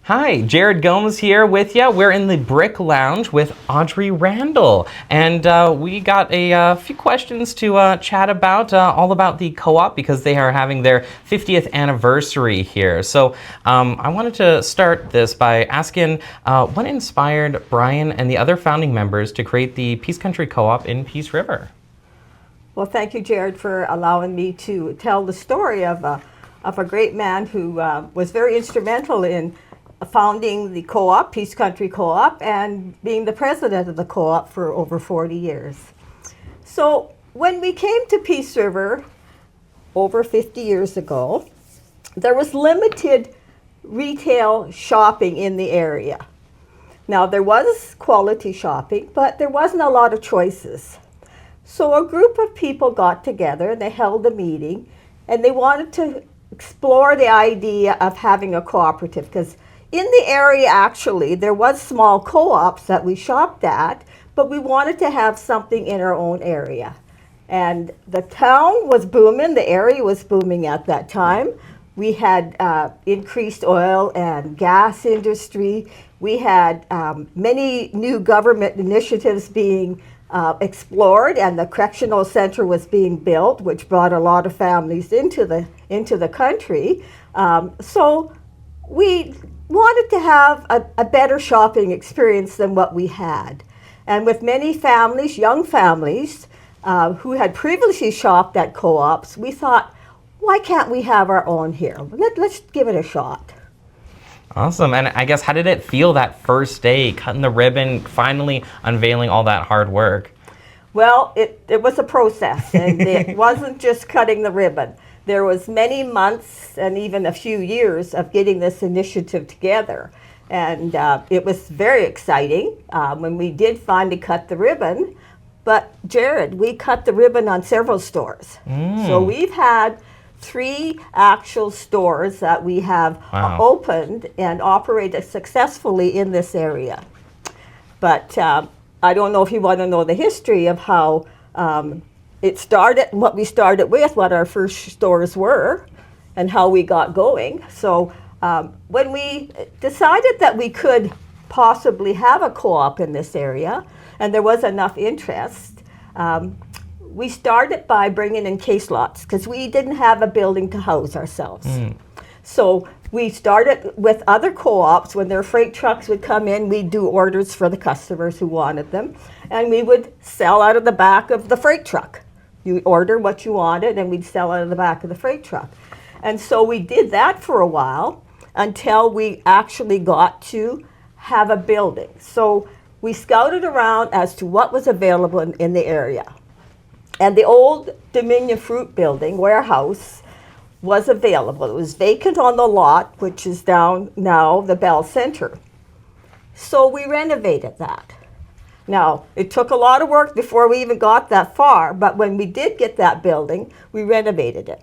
Hi, Jared Gomes here with you. We're in the Brick Lounge with Audrey Randall, and we got a few questions to chat about, all about the co-op because they are having their 50th anniversary here. So I wanted to start this by asking what inspired Brian and the other founding members to create the Peace Country Co-op in Peace River? Well, thank you, Jared, for allowing me to tell the story of a great man who was very instrumental in founding the co-op, Peace Country Co-op, and being the president of the co-op for over 40 years. So when we came to Peace River over 50 years ago, there was limited retail shopping in the area. Now, there was quality shopping, but there wasn't a lot of choices. So a group of people got together and they held a meeting and they wanted to explore the idea of having a cooperative, because in the area, actually, there was small co-ops that we shopped at, but we wanted to have something in our own area. And the town was booming, the area was booming at that time. We had increased oil and gas industry. We had many new government initiatives being explored, and the correctional center was being built, which brought a lot of families into the country. So we wanted to have a better shopping experience than what we had. And with many families, young families, who had previously shopped at co-ops, we thought, why can't we have our own here? Let's give it a shot. Awesome. And I guess, how did it feel that first day, cutting the ribbon, finally unveiling all that hard work? Well, it was a process, and it wasn't just cutting the ribbon. There was many months and even a few years of getting this initiative together. And it was very exciting when we did finally cut the ribbon. But Jared, we cut the ribbon on several stores. So we've had 3 actual stores that we have opened and operated successfully in this area. But I don't know if you want to know the history of how it started, what we started with, what our first stores were, and how we got going. So when we decided that we could possibly have a co-op in this area, and there was enough interest, we started by bringing in case lots, because we didn't have a building to house ourselves. So we started with other co-ops. When their freight trucks would come in, we'd do orders for the customers who wanted them, and we would sell out of the back of the freight truck. You order what you wanted, and we'd sell out of the back of the freight truck. And so we did that for a while until we actually got to have a building. So we scouted around as to what was available in the area. And the old Dominion Fruit Building warehouse was available. It was vacant on the lot, which is down now the Bell Center. So we renovated that. Now, it took a lot of work before we even got that far, but when we did get that building, we renovated it.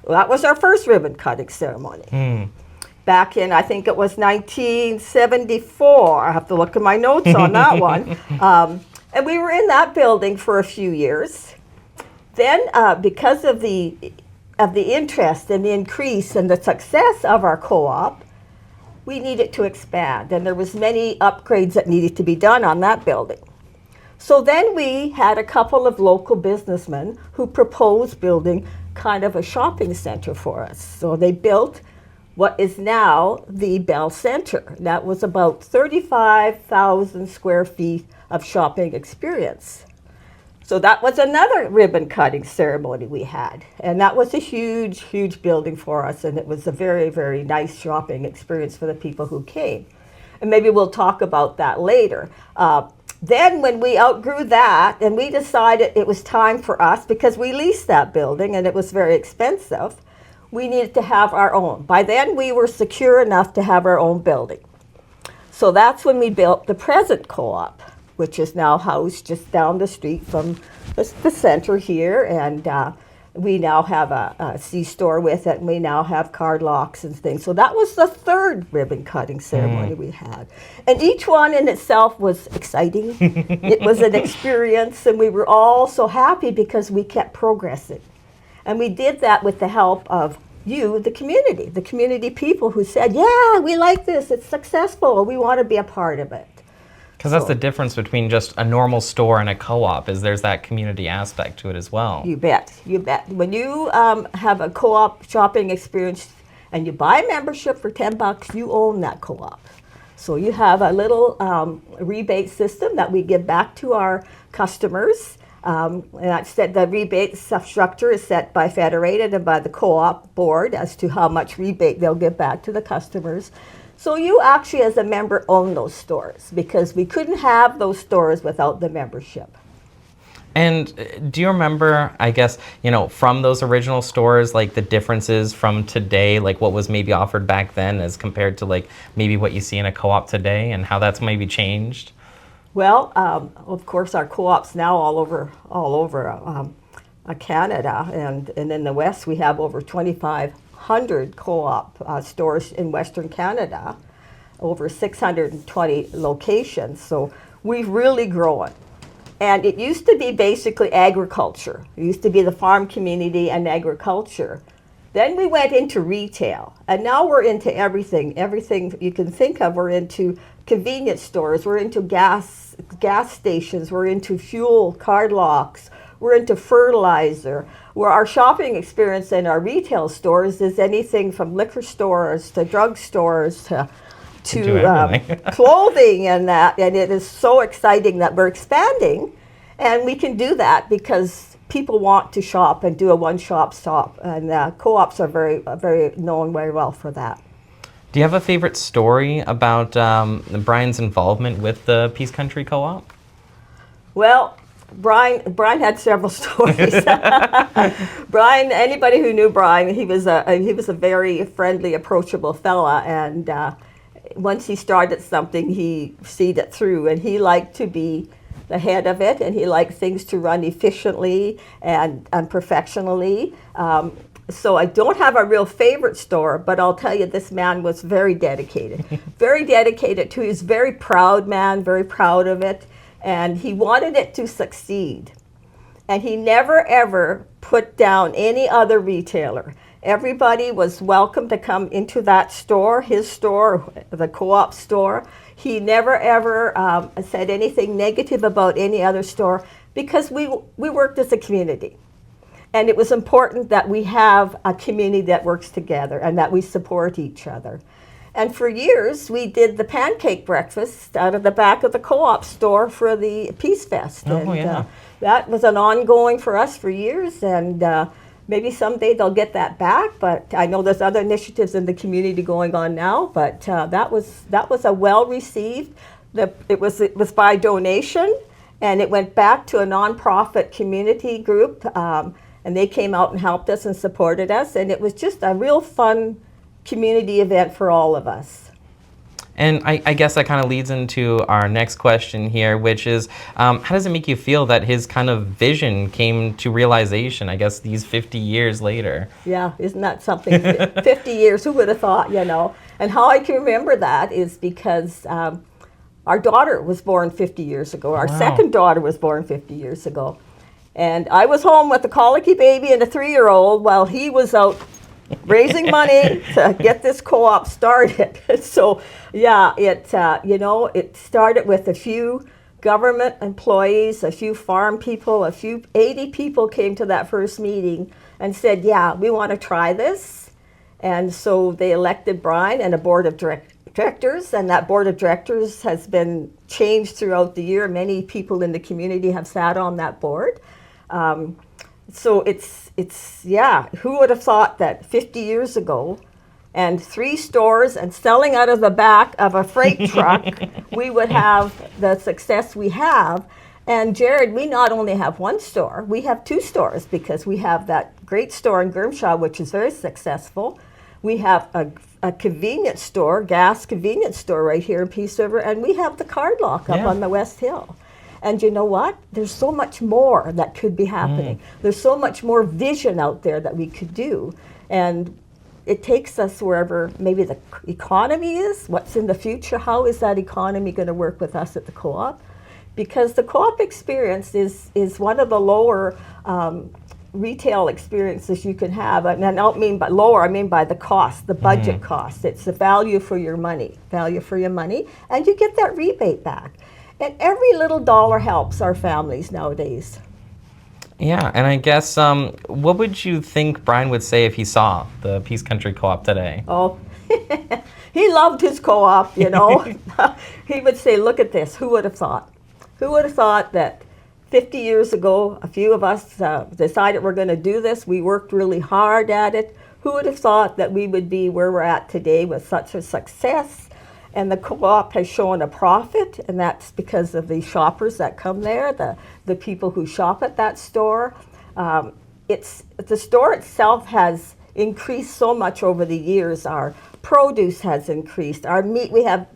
Well, that was our first ribbon cutting ceremony. Back in, I think it was 1974. I have to look at my notes on that one. And we were in that building for a few years. Then, because of the interest and the increase and the success of our co-op, we needed to expand, and there was many upgrades that needed to be done on that building. So then we had a couple of local businessmen who proposed building kind of a shopping center for us. So they built what is now the Bell Center. That was about 35,000 square feet of shopping experience. So that was another ribbon cutting ceremony we had. And that was a huge, huge building for us. And it was a very, very nice shopping experience for the people who came. And maybe we'll talk about that later. Then when we outgrew that, and we decided it was time for us, because we leased that building and it was very expensive, we needed to have our own. By then we were secure enough to have our own building. So that's when we built the present co-op, which is now housed just down the street from the center here. And we now have a C-store with it, and we now have card locks and things. So that was the third ribbon cutting ceremony we had. And each one in itself was exciting. It was an experience, and we were all so happy because we kept progressing. And we did that with the help of you, the community people who said, yeah, we like this, it's successful, we want to be a part of it. Because that's the difference between just a normal store and a co-op, is there's that community aspect to it as well. You bet, you bet. When you have a co-op shopping experience and you buy a membership for $10, you own that co-op. So you have a little rebate system that we give back to our customers. And that's set, the rebate structure is set by Federated and by the co-op board as to how much rebate they'll give back to the customers. So you actually, as a member, own those stores because we couldn't have those stores without the membership. And do you remember, I guess, from those original stores, like the differences from today, like what was maybe offered back then as compared to like maybe what you see in a co-op today and how that's maybe changed? Well, of course, our co-ops now all over Canada, and in the West we have over 2,500 co-op stores in Western Canada, over 620 locations. So we've really grown. And it used to be basically agriculture. It used to be the farm community and agriculture. Then we went into retail, and now we're into everything you can think of. We're into convenience stores, we're into gas stations, we're into fuel card locks, we're into fertilizer. Where our shopping experience in our retail stores is anything from liquor stores to drug stores to clothing and that. And it is so exciting that we're expanding, and we can do that because people want to shop and do a one-shop stop, and co-ops are very known very well for that. Do you have a favorite story about Brian's involvement with the Peace Country Co-op? Well, Brian had several stories. Brian, anybody who knew Brian, he was a very friendly, approachable fella, and once he started something, he seed it through, and he liked to be the head of it, and he liked things to run efficiently and professionally. So I don't have a real favorite store, but I'll tell you, this man was very dedicated. Very dedicated to, he's a very proud man, very proud of it, and he wanted it to succeed. And he never ever put down any other retailer. Everybody was welcome to come into that store, his store, the co-op store. He never ever said anything negative about any other store because we worked as a community. And it was important that we have a community that works together and that we support each other. And for years, we did the pancake breakfast out of the back of the co-op store for the Peace Fest. Oh, yeah. That was an ongoing for us for years, and maybe someday they'll get that back, but I know there's other initiatives in the community going on now, but that was a well-received. It was by donation, and it went back to a nonprofit community group, and they came out and helped us and supported us, and it was just a real fun community event for all of us. And I guess that kind of leads into our next question here, which is, how does it make you feel that his kind of vision came to realization, I guess, these 50 years later? Yeah, isn't that something? 50 years, who would have thought, And how I can remember that is because our daughter was born 50 years ago. Our second daughter was born 50 years ago. And I was home with a colicky baby and a 3-year-old while he was out raising money to get this co-op started. So yeah, it started with a few government employees, a few farm people, 80 people came to that first meeting and said, yeah, we want to try this. And so they elected Brian and a board of directors, and that board of directors has been changed throughout the year. Many people in the community have sat on that board. So who would have thought that 50 years ago and 3 stores and selling out of the back of a freight truck, we would have the success we have. And Jared, we not only have 1 store, we have 2 stores because we have that great store in Grimshaw, which is very successful. We have a convenience store, gas convenience store right here in Peace River, and we have the card lock up on the West Hill. And you know what? There's so much more that could be happening. There's so much more vision out there that we could do. And it takes us wherever maybe the economy is, what's in the future, how is that economy going to work with us at the co-op? Because the co-op experience is one of the lower retail experiences you can have, and I don't mean by lower, I mean by the cost, the budget cost. It's the value for your money, and you get that rebate back. And every little dollar helps our families nowadays. Yeah, and I guess, what would you think Brian would say if he saw the Peace Country Co-op today? Oh, he loved his co-op, you know. He would say, look at this, who would have thought? Who would have thought that 50 years ago, a few of us decided we're going to do this. We worked really hard at it. Who would have thought that we would be where we're at today with such a success? And the co-op has shown a profit, and that's because of the shoppers that come there, the people who shop at that store. The store itself has increased so much over the years. Our produce has increased. Our meat, we have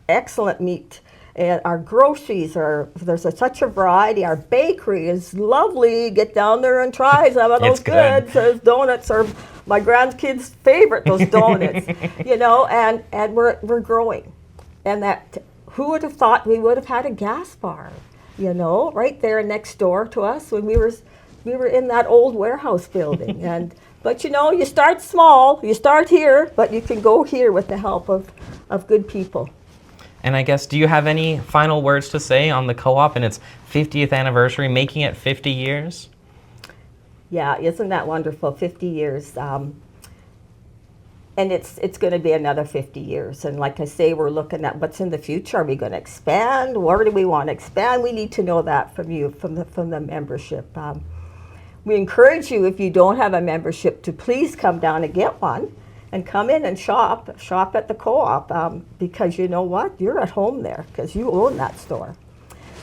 excellent meat. And our groceries there's such a variety. Our bakery is lovely. Get down there and try some of those goods. Those donuts are my grandkids' favorite, those donuts, you know, and we're growing. And that, who would have thought we would have had a gas bar, you know, right there next door to us when we were in that old warehouse building. But you know, you start small, you start here, but you can go here with the help of good people. And I guess, do you have any final words to say on the co-op and its 50th anniversary, making it 50 years? Yeah, isn't that wonderful? 50 years. And it's going to be another 50 years. And like I say, we're looking at what's in the future. Are we going to expand? Where do we want to expand? We need to know that from you, from the membership. We encourage you, if you don't have a membership, to please come down and get one. And come in and shop at the co-op, because you know what? You're at home there because you own that store.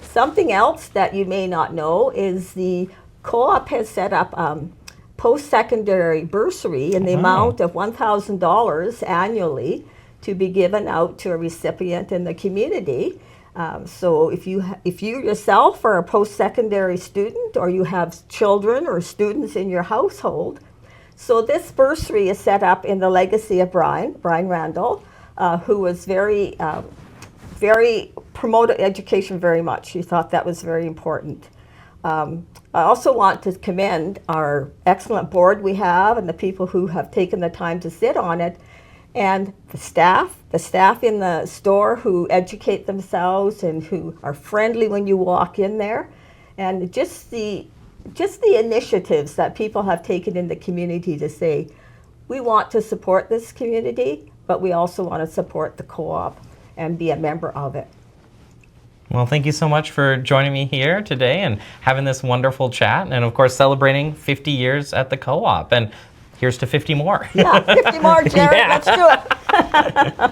Something else that you may not know is the co-op has set up post-secondary bursary in the amount of $1,000 annually to be given out to a recipient in the community. So if you yourself are a post-secondary student, or you have children or students in your household, so this bursary is set up in the legacy of Brian Randall, who was very promoted education very much. He thought that was very important. I also want to commend our excellent board we have and the people who have taken the time to sit on it, and the staff in the store who educate themselves and who are friendly when you walk in there, and just the initiatives that people have taken in the community to say, we want to support this community, but we also want to support the co-op and be a member of it. Well, thank you so much for joining me here today and having this wonderful chat, and of course celebrating 50 years at the co-op. And here's to 50 more. Yeah, 50 more, Jared. Yeah. Let's do it.